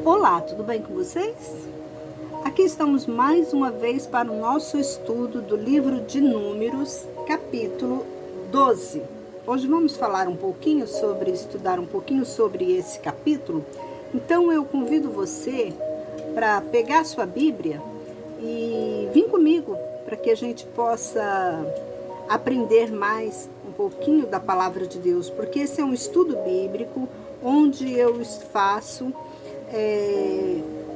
Olá, tudo bem com vocês? Aqui estamos mais uma vez para o nosso estudo do livro de Números, capítulo 12. Hoje vamos falar estudar um pouquinho sobre esse capítulo. Então eu convido você para pegar sua Bíblia e vir comigo para que a gente possa aprender mais um pouquinho da palavra de Deus, porque esse é um estudo bíblico onde eu faço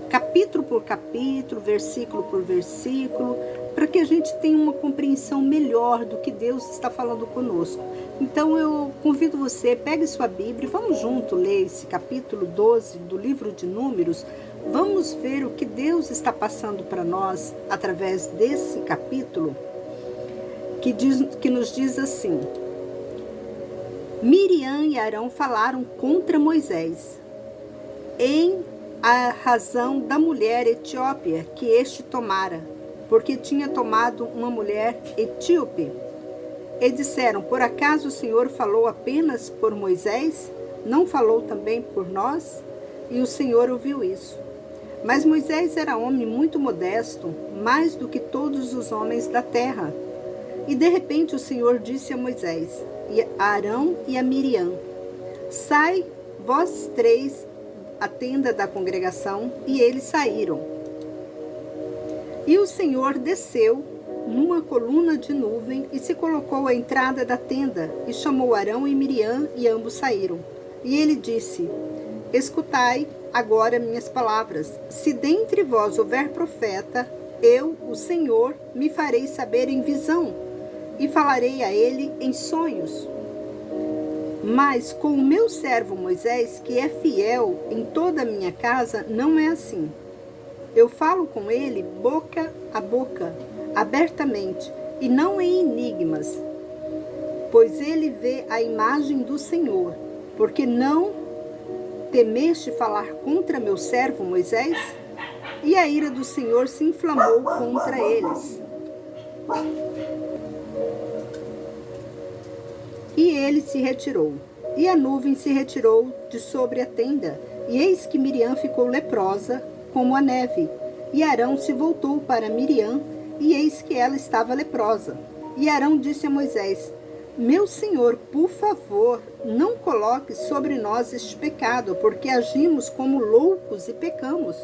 capítulo por capítulo, versículo por versículo, para que a gente tenha uma compreensão melhor do que Deus está falando conosco. Então eu convido você, pegue sua Bíblia e vamos junto ler esse capítulo 12 do livro de Números. Vamos ver o que Deus está passando para nós através desse capítulo, que nos diz assim: Miriam e Arão falaram contra Moisés em a razão da mulher etíope que este tomara, porque tinha tomado uma mulher etíope. E disseram: por acaso o Senhor falou apenas por Moisés? Não falou também por nós? E o Senhor ouviu isso. Mas Moisés era homem muito modesto, mais do que todos os homens da terra. E de repente o Senhor disse a Moisés, a Arão e a Miriam: sai, vós três, a tenda da congregação. E eles saíram. E o Senhor desceu numa coluna de nuvem e se colocou à entrada da tenda e chamou Arão e Miriam, e ambos saíram. E ele disse: escutai agora minhas palavras. Se dentre vós houver profeta, eu, o Senhor, me farei saber em visão e falarei a ele em sonhos. Mas com o meu servo Moisés, que é fiel em toda a minha casa, não é assim. Eu falo com ele boca a boca, abertamente, e não em enigmas, pois ele vê a imagem do Senhor. Porque não temeste falar contra meu servo Moisés? E a ira do Senhor se inflamou contra eles. E ele se retirou, e a nuvem se retirou de sobre a tenda, e eis que Miriam ficou leprosa, como a neve. E Arão se voltou para Miriam, e eis que ela estava leprosa. E Arão disse a Moisés: meu senhor, por favor, não coloque sobre nós este pecado, porque agimos como loucos e pecamos.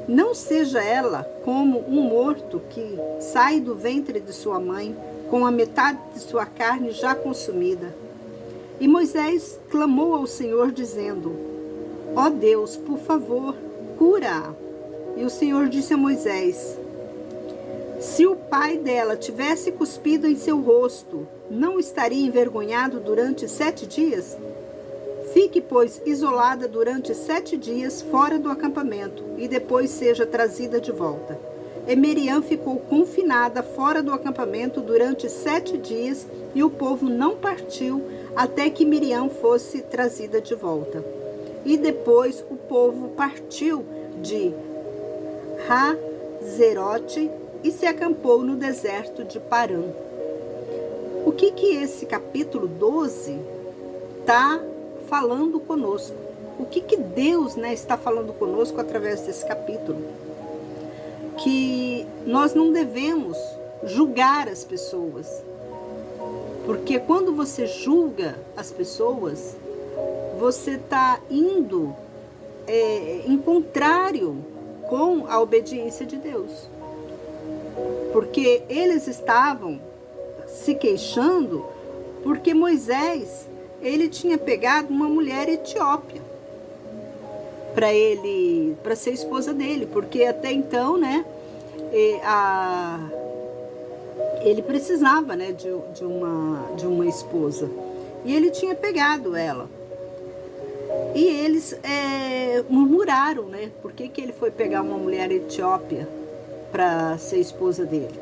Não seja ela como um morto que sai do ventre de sua mãe, com a metade de sua carne já consumida. E Moisés clamou ao Senhor, dizendo: ó Deus, por favor, cura-a. E o Senhor disse a Moisés: se o pai dela tivesse cuspido em seu rosto, não estaria envergonhado durante 7 dias? Fique, pois, isolada durante 7 dias fora do acampamento, e depois seja trazida de volta. E Miriam ficou confinada fora do acampamento durante 7 dias, e o povo não partiu até que Miriam fosse trazida de volta. E depois o povo partiu de Hazerote e se acampou no deserto de Parã. O que esse capítulo 12 está falando conosco? O que Deus, está falando conosco através desse capítulo? Que nós não devemos julgar as pessoas, porque quando você julga as pessoas, você está indo em contrário com a obediência de Deus, porque eles estavam se queixando porque Moisés, ele tinha pegado uma mulher etíope para ser esposa dele, porque até então, ele precisava, de uma esposa, e ele tinha pegado ela. E eles murmuraram, por que ele foi pegar uma mulher etíope para ser esposa dele.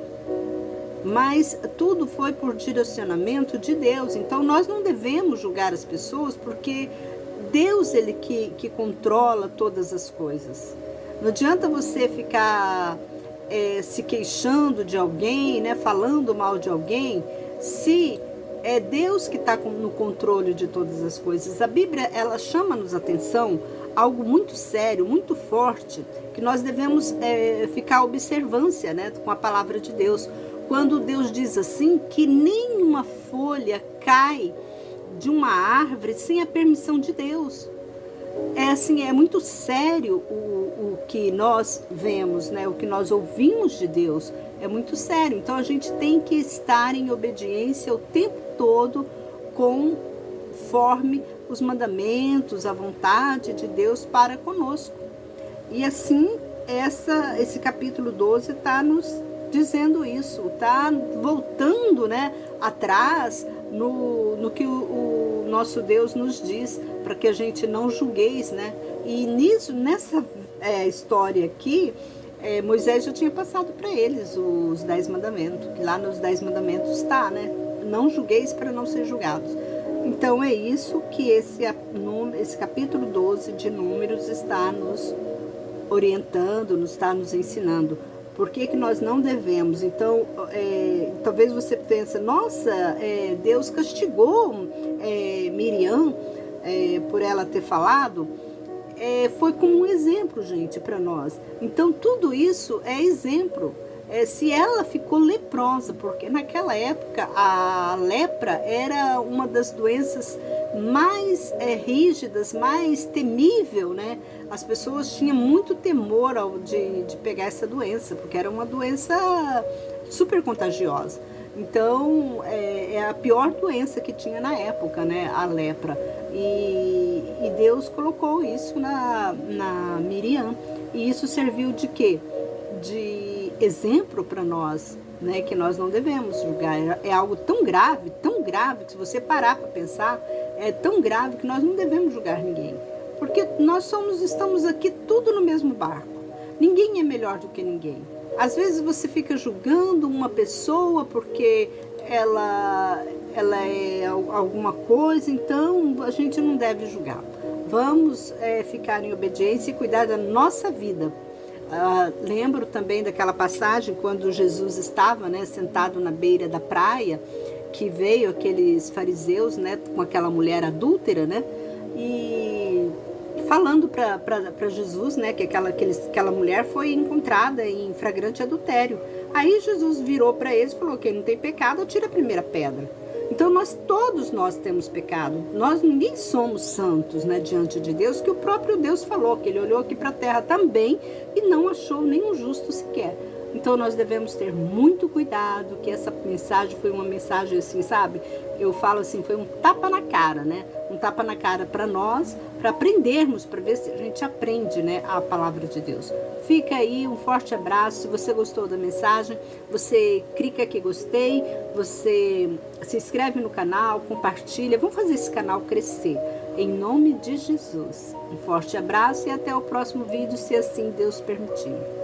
Mas tudo foi por direcionamento de Deus. Então nós não devemos julgar as pessoas, porque Deus, ele que controla todas as coisas. Não adianta você ficar se queixando de alguém, falando mal de alguém, se É Deus que está no controle de todas as coisas. A Bíblia, ela chama-nos atenção algo muito sério, muito forte, que nós devemos ficar observância, né, com a palavra de Deus. Quando Deus diz assim, que nenhuma folha cai de uma árvore sem a permissão de Deus. É assim, é muito sério o que nós vemos, né? O que nós ouvimos de Deus é muito sério. Então a gente tem que estar em obediência o tempo todo, conforme os mandamentos, a vontade de Deus para conosco. E assim, esse capítulo 12 está nos dizendo isso, está voltando, né, atrás no que o nosso Deus nos diz, para que a gente não julgueis, né? E nessa história aqui, Moisés já tinha passado para eles os 10 mandamentos, que lá nos 10 mandamentos está, né? Não julgueis para não ser julgados. Então é isso que esse capítulo 12 de Números está nos orientando, está nos ensinando. Por que nós não devemos? Então, talvez você pense, nossa, Deus castigou Miriam por ela ter falado. Foi como um exemplo, gente, para nós. Então, tudo isso é exemplo. Se ela ficou leprosa, porque naquela época a lepra era uma das doenças mais rígidas, mais temível, né? As pessoas tinham muito temor de pegar essa doença, porque era uma doença super contagiosa. Então, é a pior doença que tinha na época, né? A lepra. E Deus colocou isso na Miriam. E isso serviu de quê? De exemplo para nós, né? Que nós não devemos julgar. É algo tão grave, que se você parar para pensar, é tão grave que nós não devemos julgar ninguém. Porque nós estamos aqui tudo no mesmo barco. Ninguém é melhor do que ninguém. Às vezes você fica julgando uma pessoa porque ela é alguma coisa, então a gente não deve julgar. Vamos ficar em obediência e cuidar da nossa vida. Lembro também daquela passagem quando Jesus estava, né, sentado na beira da praia, que veio aqueles fariseus, né, com aquela mulher adúltera, né, e falando para Jesus, né, que aquela mulher foi encontrada em flagrante adultério. Aí Jesus virou para eles e falou: quem não tem pecado, atira a primeira pedra. Então todos nós temos pecado. Ninguém somos santos, né, diante de Deus, que o próprio Deus falou, que ele olhou aqui para a terra também e não achou nenhum justo sequer. Então nós devemos ter muito cuidado, que essa mensagem foi uma mensagem assim, sabe? Eu falo assim, foi um tapa na cara, né? Um tapa na cara para nós, para aprendermos, para ver se a gente aprende, né, a palavra de Deus. Fica aí, um forte abraço. Se você gostou da mensagem, você clica aqui gostei, você se inscreve no canal, compartilha. Vamos fazer esse canal crescer, em nome de Jesus. Um forte abraço e até o próximo vídeo, se assim Deus permitir.